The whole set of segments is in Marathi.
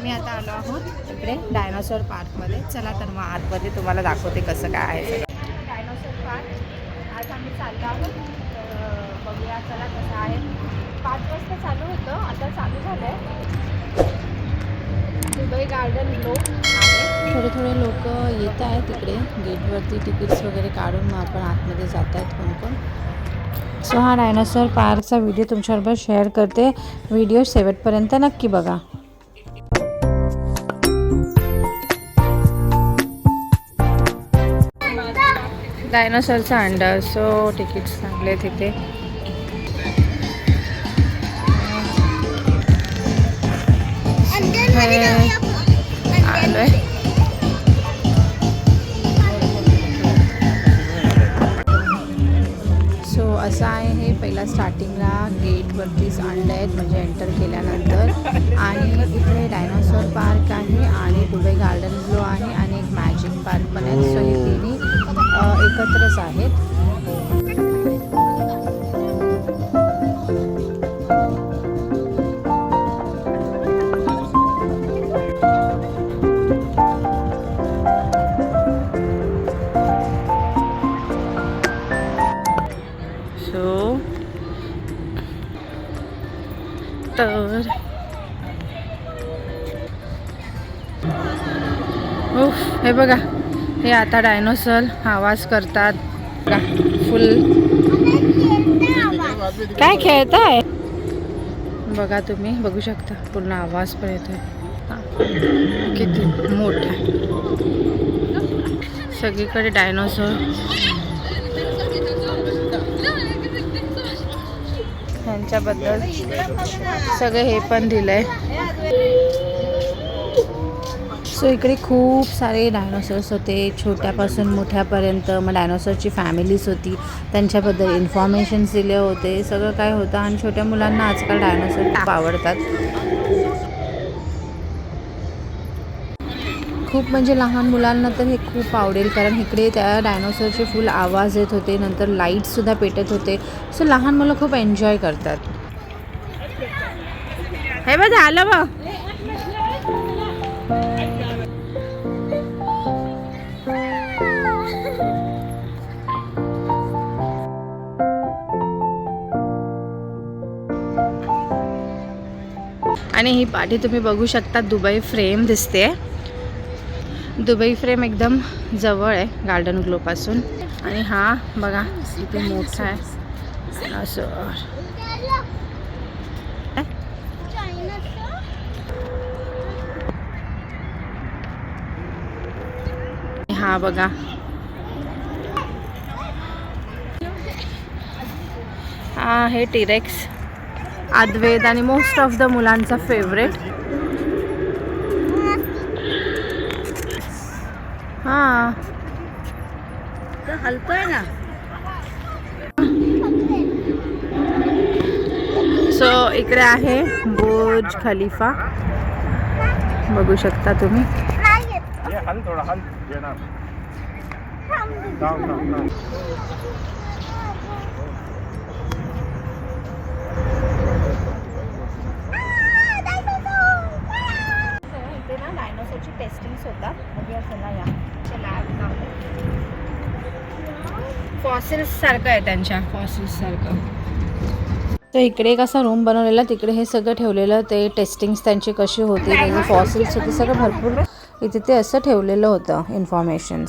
आम्ही आता आलो आहोत इकडे डायनासोर पार्कमध्ये. चला तर मग आतमध्ये तुम्हाला दाखवते कसं काय आहे सगळं. डायनासोर पार्क आज आम्ही चाललो आहोत. बघूया चला कसं आहे. 5 वाजता चालू होतं, आता चालू झालं आहे. दुबई गार्डन ग्लो आहे. थोडे थोडे लोक येत आहेत तिकडे गेटवरती तिकीट्स वगैरे काढून. मग आपण आतमध्ये जात आहेत कोण कोण. सो हा डायनासोर पार्कचा व्हिडिओ तुमच्याबरोबर शेअर करते. व्हिडिओ शेवटपर्यंत नक्की बघा. डायनासोरचा अंडर. सो तिकीट्स चांगले तिथे. आलोय. सो असं आहे हे. पहिला स्टार्टिंगला गेटवरतीच अंडे आहेत म्हणजे एंटर केल्यानंतर. आणि इथे डायनासोर पार्क आहे आणि दुबई गार्डन ग्लो आहे आणि एक मॅजिक पार्क पण आहे. सो हे तिन्ही एकत्रच आहेत. तर हे बघा, हे आता डायनोसॉर आवाज करतात. फुल काय खेळताय बघा, तुम्ही बघू शकता. पूर्ण आवाज पण येतोय. किती मोठा. सगळीकडे डायनोसॉर. ह्यांच्याबद्दल सगळं हे पण दिलंय. सो इकडे खूप सारे डायनोसॉर्स होते, छोट्यापासून मोठ्यापर्यंत. मग डायनोसॉरची फॅमिलीज होती, त्यांच्याबद्दल इन्फॉर्मेशन्स दिले होते. सगळं काय होतं. आणि छोट्या मुलांना आजकाल डायनोसॉर खूप आवडतात. खूप म्हणजे लहान मुलांना तर हे खूप आवडेल, कारण इकडे त्या डायनोसॉरचे फुल आवाज येत होते. नंतर लाईट्ससुद्धा पेटत होते. सो लहान मुलं खूप एन्जॉय करतात. हे बघ झालं बघ. आणि ही पाठी तुम्ही बघू शकता, दुबई फ्रेम दिसते. दुबई फ्रेम एकदम जवळ आहे गार्डन ग्लो पासून. आणि हा बघा किती मोठा आहे. असं हा बघा, हा हे टिरेक्स. अद्वैत आणि मोस्ट ऑफ द मुलांचा फेवरेट. हा हलतोय ना. सो इकडे आहे बुर्ज खलिफा, बघू शकता तुम्ही. इथे ना डायनोसॉरची टेस्टिंग्स होतात. बघूया चला या लॅब. फॉसिल्स सारखं आहे, त्यांच्या फॉसिल्स सारखं. तर इकडे एक असा रूम बनवलेला, तिकडे हे सगळं ठेवलेलं. ते टेस्टिंग्स त्यांची कशी होती, त्याचे फॉसिल्स होते, सगळं भरपूर इथे ते असं ठेवलेलं होतं इन्फॉर्मेशन.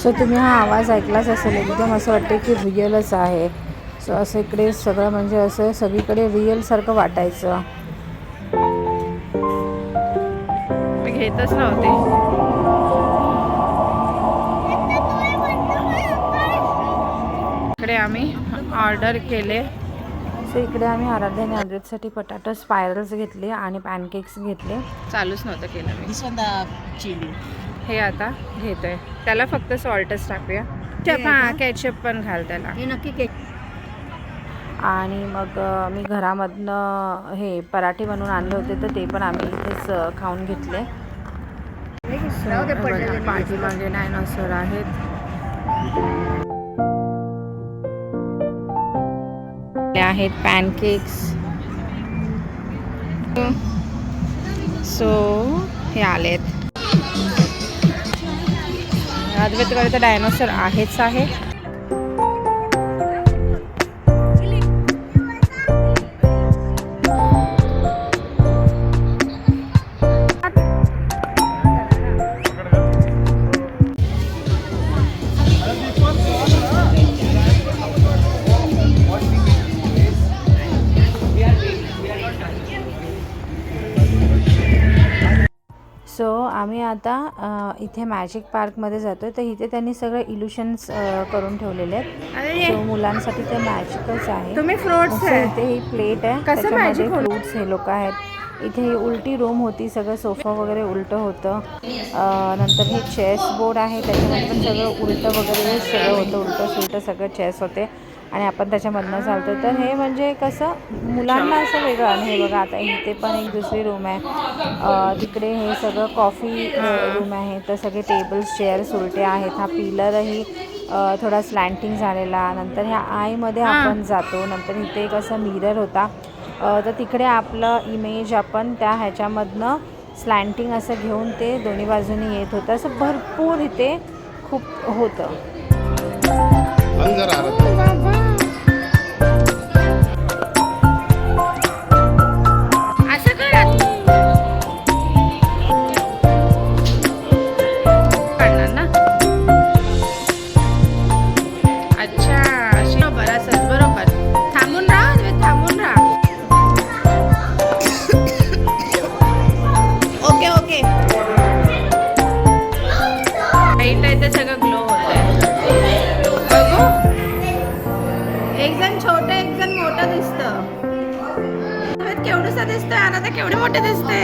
सो तुम्ही हा आवाज ऐकलाच असेल. एकदम असं वाटते की रिअलच आहे. सो असं इकडे सगळं म्हणजे असं सगळीकडे रिअलसारखं वाटायचं. मी घेतच नव्हते. इकडे आम्ही ऑर्डर केले सो इकडे आम्ही आराध्या आणि अद्वैतसाठी पटाटा स्पायरल्स घेतले आणि पॅनकेक्स घेतले. चालूच नव्हतं केलं मी. चिली हे आता घेतोय. त्याला फक्त सॉल्टच टाकूया. हां केचप पण घाल त्याला. हे नक्की आणि मग मी घरामधनं हे पराठे बनवून आणले होते तर ते पण आम्ही इथेच खाऊन घेतले. पाठीमागे डायनोसॉर आहेत. आहेत पॅनकेक्स. सो हे आलेत. अद्वैतकडे तर डायनोसॉर आहेच आहे. सो आम्ही आता इथे मॅजिक पार्कमध्ये जातो आहे. तर इथे त्यांनी सगळे इल्युशन्स करून ठेवलेले आहेत. सो मुलांसाठी ते मॅजिकच आहे. तुम्ही फ्रुट्स आहे. इथे ही प्लेट आहे. कसं त्याच्यामध्ये मॅजिक फ्रुट्स हे लोक आहेत. इथे ही उलटी रूम होती. सगळं सोफा वगैरे उलटं होतं. नंतर हे चेस बोर्ड आहे. त्याच्यामध्ये पण सगळं उलटं वगैरे सगळं होतं. उलटं सुलटं सगळं चेस होते आणि आपण त्याच्यामधनं चालतो. तर हे म्हणजे कसं मुलांना असं वेगळं. आणि हे बघा आता इथे पण एक दुसरी रूम आहे. तिकडे हे सगळं कॉफी रूम आहे. तर सगळे टेबल्स चेअर्स उलटे आहेत. हा पिलरही थोडा स्लँटिंग झालेला. नंतर ह्या आयमध्ये आपण जातो. नंतर इथे एक असं मिरर होता. तर तिकडे आपलं इमेज आपण त्या ह्याच्यामधनं स्लँटिंग असं घेऊन ते दोन्ही बाजूनी येत होतं. असं भरपूर इथे खूप होतं. केवढंसं दिसतंय आता केवढे मोठे दिसते.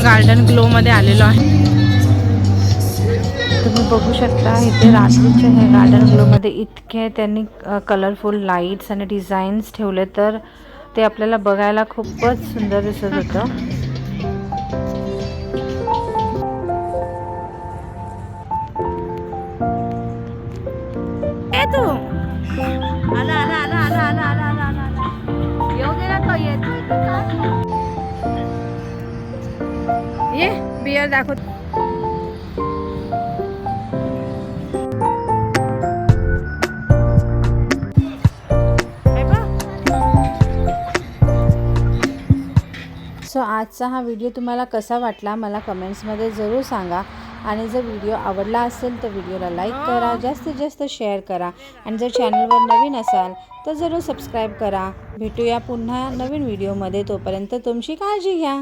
गार्डन ग्लोमध्ये आलेलो आहे. तुम्ही बघू शकता इथे रात्रीच्या हे गार्डन ग्लोमध्ये इतके त्यांनी कलरफुल लाईट्स आणि डिझाईन्स ठेवले तर ते आपल्याला बघायला खूपच सुंदर दिसत होतं. तू आला आला आला आला आला आला आला आला येऊ दे ना. तो येतो ये बियर दाखव. सो आजचा हा व्हिडिओ तुम्हाला कसा वाटला मला कमेंट्समध्ये जरूर सांगा. आणि जर व्हिडिओ आवडला असेल तर व्हिडिओला लाईक करा, जास्तीत जास्त शेअर करा आणि जर चॅनलवर नवीन असाल तर जरूर सबस्क्राईब करा. भेटूया पुन्हा नवीन व्हिडिओमध्ये. तोपर्यंत तुमची काळजी घ्या.